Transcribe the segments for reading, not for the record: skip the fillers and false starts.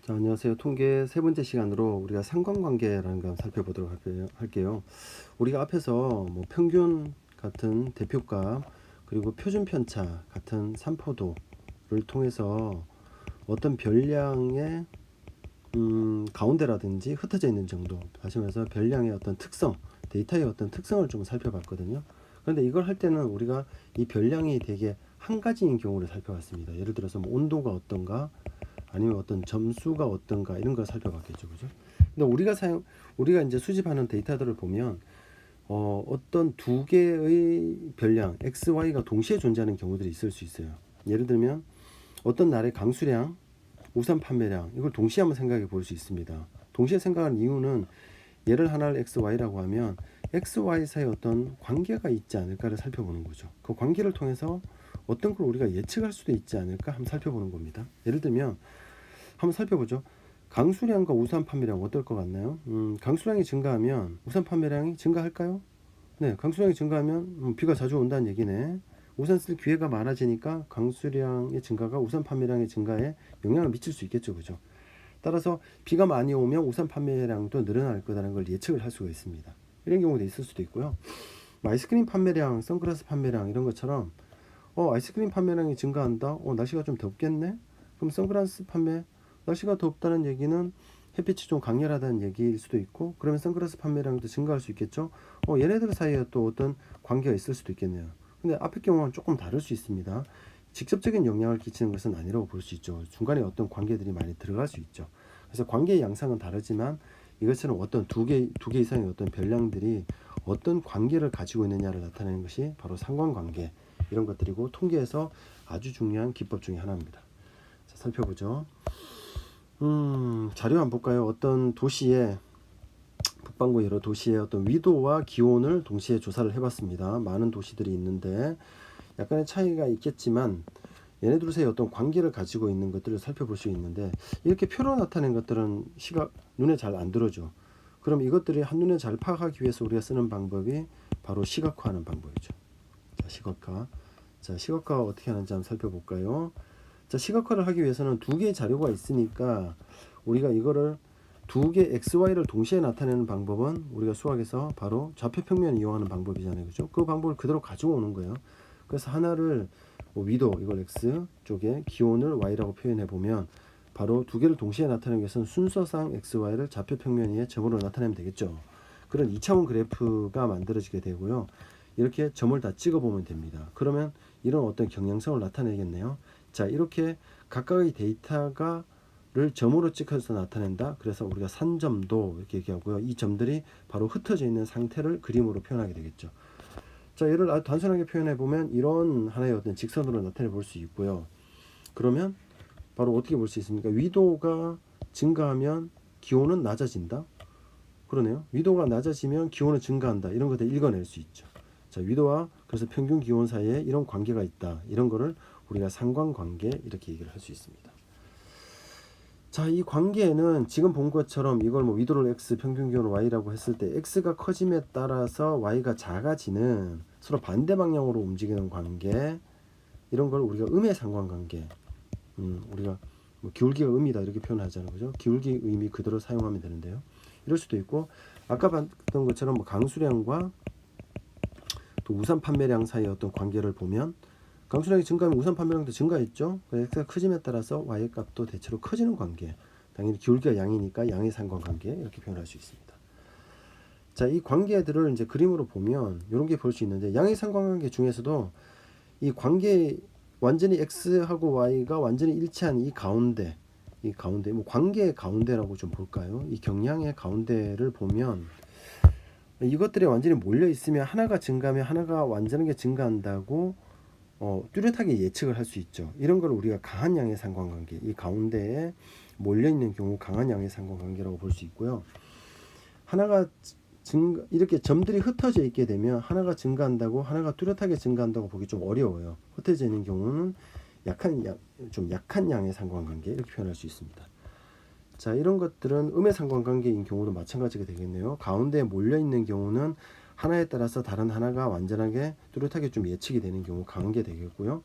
자, 안녕하세요. 통계 세 번째 시간으로 우리가 상관관계라는 걸 살펴보도록 할게요. 우리가 앞에서 뭐 평균 같은 대표값 그리고 표준 편차 같은 산포도를 통해서 어떤 별량의 가운데라든지 흩어져 있는 정도, 다시 말해서 별량의 어떤 특성, 데이터의 어떤 특성을 좀 살펴봤거든요. 그런데 이걸 할 때는 우리가 이 별량이 되게 한 가지인 경우를 살펴봤습니다. 예를 들어서 뭐 온도가 어떤가, 아니면 어떤 점수가 어떤가 이런 걸 살펴봤겠죠, 그죠? 근데 우리가 이제 수집하는 데이터들을 보면 어떤 두 개의 별량 x, y가 동시에 존재하는 경우들이 있을 수 있어요. 예를 들면 어떤 날의 강수량, 우산 판매량 이걸 동시에 한번 생각해 볼 수 있습니다. 동시에 생각하는 이유는 얘를 하나를 x, y라고 하면 x, y 사이에 어떤 관계가 있지 않을까를 살펴보는 거죠. 그 관계를 통해서 어떤 걸 우리가 예측할 수도 있지 않을까 한번 살펴보는 겁니다. 예를 들면 한번 살펴보죠. 강수량과 우산 판매량 어떨 것 같나요? 강수량이 증가하면 우산 판매량이 증가할까요? 네, 강수량이 증가하면 비가 자주 온다는 얘기네. 우산 쓸 기회가 많아지니까 강수량의 증가가 우산 판매량의 증가에 영향을 미칠 수 있겠죠, 그죠? 따라서 비가 많이 오면 우산 판매량도 늘어날 거라는 걸 예측을 할 수가 있습니다. 이런 경우도 있을 수도 있고요. 아이스크림 판매량, 선글라스 판매량 이런 것처럼 아이스크림 판매량이 증가한다. 날씨가 좀 덥겠네. 그럼 선글라스 판매 날씨가 덥다는 얘기는 햇빛이 좀 강렬하다는 얘기일 수도 있고, 그러면 선글라스 판매량도 증가할 수 있겠죠. 얘네들 사이에 또 어떤 관계가 있을 수도 있겠네요. 근데 앞의 경우는 조금 다를 수 있습니다. 직접적인 영향을 끼치는 것은 아니라고 볼 수 있죠. 중간에 어떤 관계들이 많이 들어갈 수 있죠. 그래서 관계의 양상은 다르지만 이것처럼 어떤 두 개 이상의 어떤 별량들이 어떤 관계를 가지고 있느냐를 나타내는 것이 바로 상관관계, 이런 것들이고 통계에서 아주 중요한 기법 중에 하나입니다. 자, 살펴보죠. 자료 한번 볼까요? 어떤 도시에, 북반구 여러 도시의 어떤 위도와 기온을 동시에 조사를 해봤습니다. 많은 도시들이 있는데 약간의 차이가 있겠지만 얘네들 사이에 어떤 관계를 가지고 있는 것들을 살펴볼 수 있는데, 이렇게 표로 나타낸 것들은 눈에 잘 안 들어오죠. 그럼 이것들이 한눈에 잘 파악하기 위해서 우리가 쓰는 방법이 바로 시각화하는 방법이죠. 자, 시각화가 어떻게 하는지 한번 살펴볼까요? 자, 시각화를 하기 위해서는 두 개의 자료가 있으니까 우리가 이거를 두 개 XY를 동시에 나타내는 방법은 우리가 수학에서 바로 좌표평면을 이용하는 방법이잖아요, 그죠? 그 방법을 그대로 가지고 오는 거예요. 그래서 하나를 위도 이걸 X 쪽에 기온을 Y라고 표현해 보면 바로 두 개를 동시에 나타내기 위해서는 순서상 XY를 좌표평면 위에 점으로 나타내면 되겠죠. 그런 2차원 그래프가 만들어지게 되고요. 이렇게 점을 다 찍어 보면 됩니다. 그러면 이런 어떤 경향성을 나타내겠네요. 자, 이렇게 각각의 데이터를 점으로 찍어서 나타낸다. 그래서 우리가 산점도 이렇게 얘기하고요. 이 점들이 바로 흩어져 있는 상태를 그림으로 표현하게 되겠죠. 자, 얘를 아주 단순하게 표현해 보면 이런 하나의 어떤 직선으로 나타내 볼 수 있고요. 그러면 바로 어떻게 볼 수 있습니까? 위도가 증가하면 기온은 낮아진다. 그러네요. 위도가 낮아지면 기온은 증가한다. 이런 것들 읽어낼 수 있죠. 자, 위도와 그래서 평균 기온 사이에 이런 관계가 있다. 이런 거를 우리가 상관관계 이렇게 얘기를 할 수 있습니다. 자, 이 관계는 지금 본 것처럼 이걸 뭐 위도를 x, 평균 기온을 y라고 했을 때 x가 커짐에 따라서 y가 작아지는 서로 반대 방향으로 움직이는 관계, 이런 걸 우리가 음의 상관관계, 우리가 뭐 기울기가 음이다 이렇게 표현하잖아요, 그죠? 기울기 의미 그대로 사용하면 되는데요. 이럴 수도 있고, 아까 봤던 것처럼 뭐 강수량과 또 우산 판매량 사이의 어떤 관계를 보면 강수량이 증가하면 우산 판매량도 증가했죠. x가 커짐에 따라서 y 값도 대체로 커지는 관계, 당연히 기울기가 양이니까 양의 상관관계 이렇게 표현할 수 있습니다. 자, 이 관계들을 이제 그림으로 보면 이런 게 볼 수 있는데, 양의 상관관계 중에서도 이 관계 완전히 x하고 y가 완전히 일치한 이 가운데 뭐 관계의 가운데라고 좀 볼까요? 이 경량의 가운데를 보면 이것들이 완전히 몰려 있으면 하나가 증가하면 하나가 완전하게 증가한다고 뚜렷하게 예측을 할 수 있죠. 이런 걸 우리가 강한 양의 상관관계, 이 가운데에 몰려 있는 경우 강한 양의 상관관계라고 볼 수 있고요. 하나가 이렇게 점들이 흩어져 있게 되면 하나가 증가한다고 하나가 뚜렷하게 증가한다고 보기 좀 어려워요. 흩어져 있는 경우는 좀 약한 양의 상관관계 이렇게 표현할 수 있습니다. 자, 이런 것들은 음의 상관관계인 경우도 마찬가지가 되겠네요. 가운데에 몰려 있는 경우는 하나에 따라서 다른 하나가 완전하게 뚜렷하게 좀 예측이 되는 경우 강한 게 되겠고요.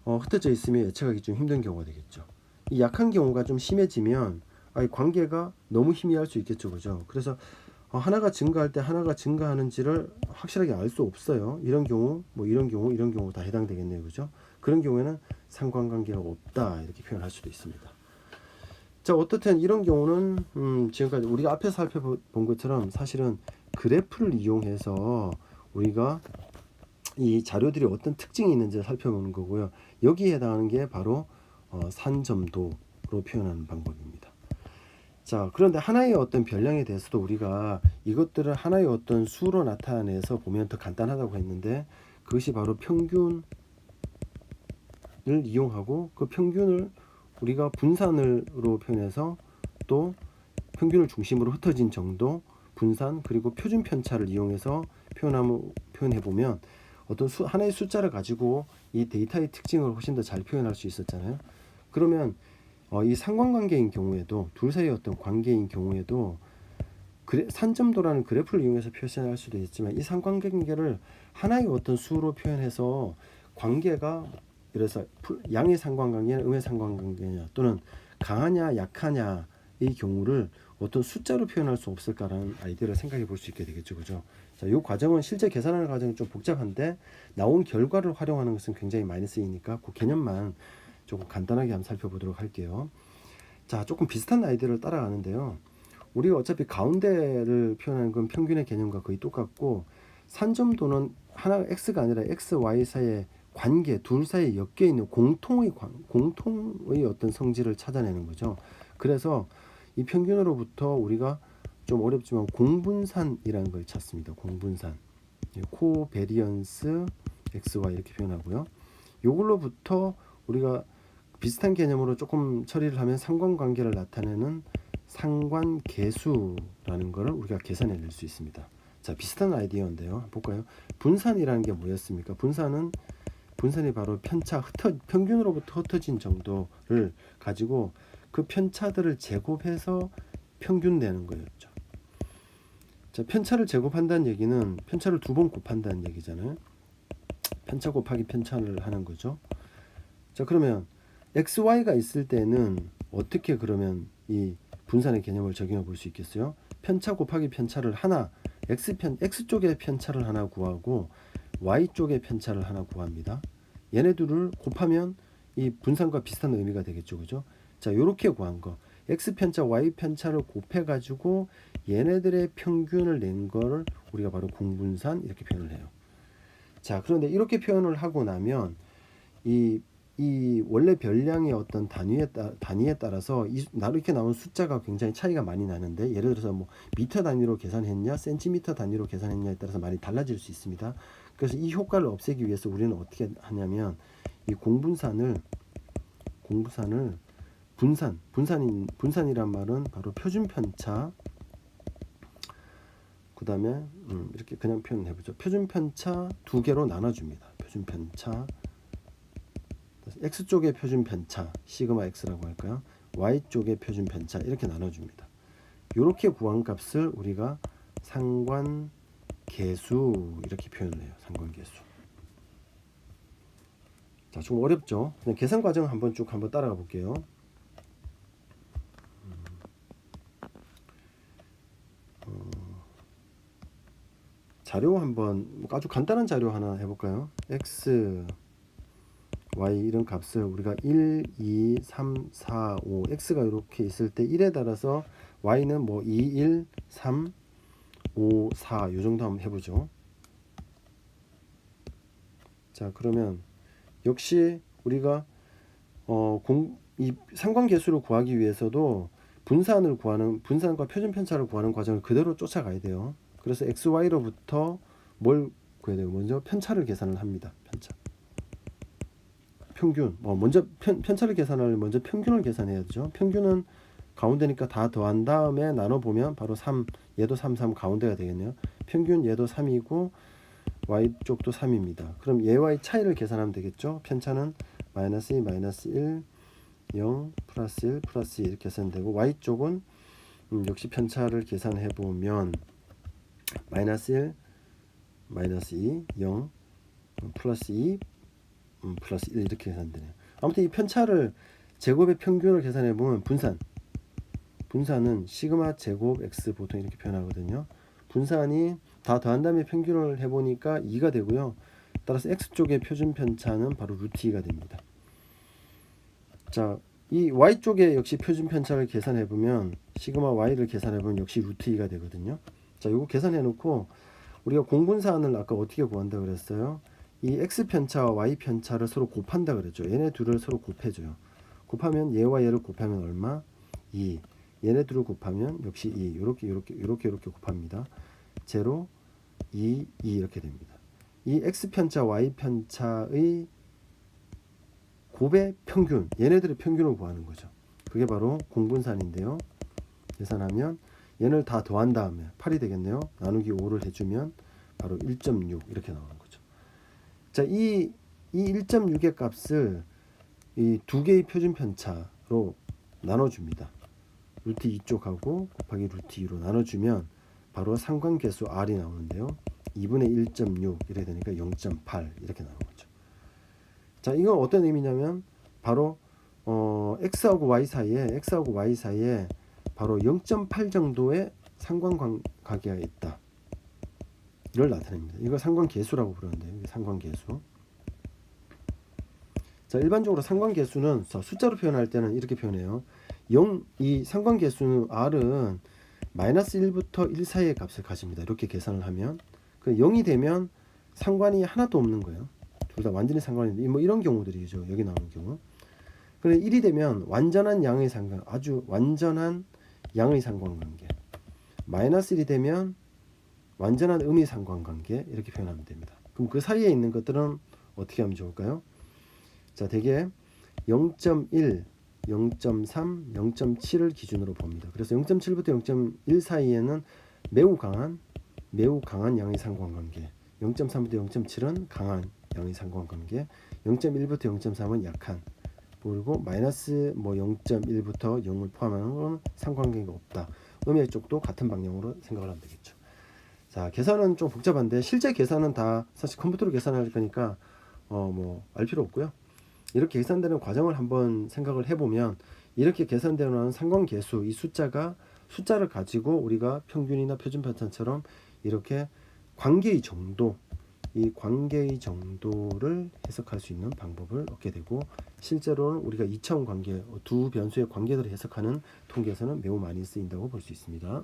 흩어져 있으면 예측하기 좀 힘든 경우가 되겠죠. 이 약한 경우가 좀 심해지면 이 관계가 너무 희미할 수 있겠죠, 그죠? 그래서 하나가 증가할 때 하나가 증가하는지를 확실하게 알 수 없어요. 이런 경우, 뭐 이런 경우 다 해당되겠네요, 그죠? 그런 경우에는 상관관계가 없다 이렇게 표현할 수도 있습니다. 자, 어떻든 이런 경우는 지금까지 우리가 앞에서 살펴본 것처럼 사실은 그래프를 이용해서 우리가 이 자료들이 어떤 특징이 있는지를 살펴보는 거고요. 여기에 해당하는 게 바로 산점도로 표현하는 방법입니다. 자, 그런데 하나의 어떤 별량에 대해서도 우리가 이것들을 하나의 어떤 수로 나타내서 보면 더 간단하다고 했는데, 그것이 바로 평균을 이용하고 그 평균을 우리가 분산으로 표현해서 또 평균을 중심으로 흩어진 정도, 분산, 그리고 표준 편차를 이용해서 표현해보면 어떤 하나의 숫자를 가지고 이 데이터의 특징을 훨씬 더 잘 표현할 수 있었잖아요. 그러면 이 상관관계인 경우에도, 둘 사이의 어떤 관계인 경우에도 산점도라는 그래프를 이용해서 표현할 수도 있지만, 이 상관관계를 하나의 어떤 수로 표현해서 관계가, 그래서 양의 상관관계냐 음의 상관관계냐 또는 강하냐 약하냐 이 경우를 어떤 숫자로 표현할 수 없을까라는 아이디어를 생각해 볼 수 있게 되겠죠, 그죠? 자, 이 과정은 실제 계산하는 과정은 좀 복잡한데 나온 결과를 활용하는 것은 굉장히 많이 쓰이니까 그 개념만 조금 간단하게 한번 살펴보도록 할게요. 자, 조금 비슷한 아이디어를 따라가는데요. 우리가 어차피 가운데를 표현하는 건 평균의 개념과 거의 똑같고, 산점도는 하나 x가 아니라 x, y 사이의 관계, 둘 사이에 엮여 있는 공통의 어떤 성질을 찾아내는 거죠. 그래서 이 평균으로부터 우리가 좀 어렵지만 공분산이라는 걸 찾습니다. 공분산, 코베리언스 xy 이렇게 표현하고요. 이걸로부터 우리가 비슷한 개념으로 조금 처리를 하면 상관관계를 나타내는 상관계수라는 것을 우리가 계산해낼 수 있습니다. 자, 비슷한 아이디어인데요. 볼까요? 분산이라는 게 뭐였습니까? 분산이 바로 평균으로부터 흩어진 정도를 가지고 그 편차들을 제곱해서 평균 내는 거였죠. 자, 편차를 제곱한다는 얘기는 편차를 두 번 곱한다는 얘기잖아요. 편차 곱하기 편차를 하는 거죠. 자, 그러면 XY가 있을 때는 어떻게 그러면 이 분산의 개념을 적용해 볼 수 있겠어요? 편차 곱하기 편차를 하나, X쪽의 편차를 하나 구하고 Y쪽의 편차를 하나 구합니다. 얘네들을 곱하면 이 분산과 비슷한 의미가 되겠죠, 그죠? 자, 요렇게 구한 거, X편차, Y편차를 곱해가지고 얘네들의 평균을 낸 거를 우리가 바로 공분산 이렇게 표현을 해요. 자, 그런데 이렇게 표현을 하고 나면 이 원래 별량의 어떤 단위에 따라서 이렇게 나온 숫자가 굉장히 차이가 많이 나는데, 예를 들어서 뭐 미터 단위로 계산했냐 센티미터 단위로 계산했냐에 따라서 많이 달라질 수 있습니다. 그래서 이 효과를 없애기 위해서 우리는 어떻게 하냐면 이 공분산을 분산이란 말은 바로 표준 편차, 그 다음에 이렇게 그냥 표현해 보죠. 표준 편차 두 개로 나눠줍니다. 표준 편차, X쪽의 표준 편차 시그마 X라고 할까요? Y쪽의 표준 편차 이렇게 나눠줍니다. 이렇게 구한 값을 우리가 상관계수 이렇게 표현을 해요. 상관계수. 자, 좀 어렵죠? 그냥 계산 과정 한번 따라가 볼게요. 자료 한번 아주 간단한 자료 하나 해볼까요? X, Y 이런 값을 우리가 1, 2, 3, 4, 5 X가 이렇게 있을 때 1에 따라서 Y는 뭐 2, 1, 3, 5, 4 요 정도 한번 해보죠. 자, 그러면 역시 우리가 이 상관계수를 구하기 위해서도 분산과 표준 편차를 구하는 과정을 그대로 쫓아가야 돼요. 그래서 XY로부터 뭘 구해야 돼요? 먼저 편차를 계산을 합니다. 편차. 평균. 먼저 편차를 계산하려면 먼저 평균을 계산해야죠. 평균은 가운데니까 다 더한 다음에 나눠보면 바로 3, 얘도 3, 3 가운데가 되겠네요. 평균 얘도 3이고 Y쪽도 3입니다. 그럼 얘와의 차이를 계산하면 되겠죠. 편차는 마이너스 2, 마이너스 1, 0, 플러스 1, 플러스 2 이렇게 계산되고, Y쪽은 역시 편차를 계산해 보면 마이너스 1, 마이너스 2, 0, 플러스 2, 플러스 1 이렇게 계산되네요. 아무튼 이 편차를 제곱의 평균을 계산해 보면 분산은 시그마 제곱 x 보통 이렇게 표현하거든요. 분산이 다 더한 다음에 평균을 해보니까 2가 되고요. 따라서 x쪽의 표준 편차는 바로 루트 2가 됩니다. 자, 이 y쪽에 역시 표준 편차를 계산해 보면 시그마 y를 계산해 보면 역시 루트 2가 되거든요. 자, 이거 계산해 놓고 우리가 공분산을 아까 어떻게 구한다 그랬어요? 이 x 편차와 y 편차를 서로 곱한다 그랬죠. 얘네 둘을 서로 곱해줘요. 곱하면 얘와 얘를 곱하면 얼마? 2. 얘네 둘을 곱하면 역시 2. 이렇게 곱합니다. 0, 2, 2 이렇게 됩니다. 이 x 편차, y 편차의 곱의 평균, 얘네들의 평균을 구하는 거죠. 그게 바로 공분산인데요. 계산하면 얘를 다 더한 다음에 8이 되겠네요. 나누기 5를 해주면 바로 1.6 이렇게 나오는 거죠. 자, 이 1.6의 값을 이 두 개의 표준 편차로 나눠줍니다. 루트 2쪽하고 곱하기 루트 2로 나눠주면 바로 상관계수 R이 나오는데요. 2분의 1.6 이렇게 되니까 0.8 이렇게 나오는 거죠. 자, 이건 어떤 의미냐면 바로 x하고 y 사이에 바로 0.8 정도의 상관관계가 있다. 이걸 나타냅니다. 이걸 상관계수라고 부르는데요. 상관계수. 자, 일반적으로 상관계수는 숫자로 표현할 때는 이렇게 표현해요. 이 상관계수 R은 마이너스 1부터 1 사이의 값을 가집니다. 이렇게 계산을 하면 그 0이 되면 상관이 하나도 없는 거예요. 둘 다 완전히 상관인데 뭐 이런 경우들이죠. 여기 나오는 경우. 그런데 1이 되면 완전한 양의 상관, 아주 완전한 양의 상관관계. 마이너스 1이 되면 완전한 음의 상관관계 이렇게 표현하면 됩니다. 그럼 그 사이에 있는 것들은 어떻게 하면 좋을까요? 자, 대개 0.1, 0.3, 0.7을 기준으로 봅니다. 그래서 0.7부터 0.1 사이에는 매우 강한 양의 상관관계, 0.3부터 0.7은 강한 양의 상관관계, 0.1부터 0.3은 약한, 그리고 마이너스 0.1부터 0을 포함하는 건 상관관계가 없다. 음의 쪽도 같은 방향으로 생각을 하면 되겠죠. 자, 계산은 좀 복잡한데 실제 계산은 다 사실 컴퓨터로 계산할 거니까 알 필요 없고요. 이렇게 계산되는 과정을 한번 생각을 해보면 이렇게 계산되는 상관계수 이 숫자를 가지고 우리가 평균이나 표준편차처럼 이렇게 관계의 정도 이 관계의 정도를 해석할 수 있는 방법을 얻게 되고 실제로는 우리가 2차원 관계 두 변수의 관계들을 해석하는 통계에서는 매우 많이 쓰인다고 볼 수 있습니다.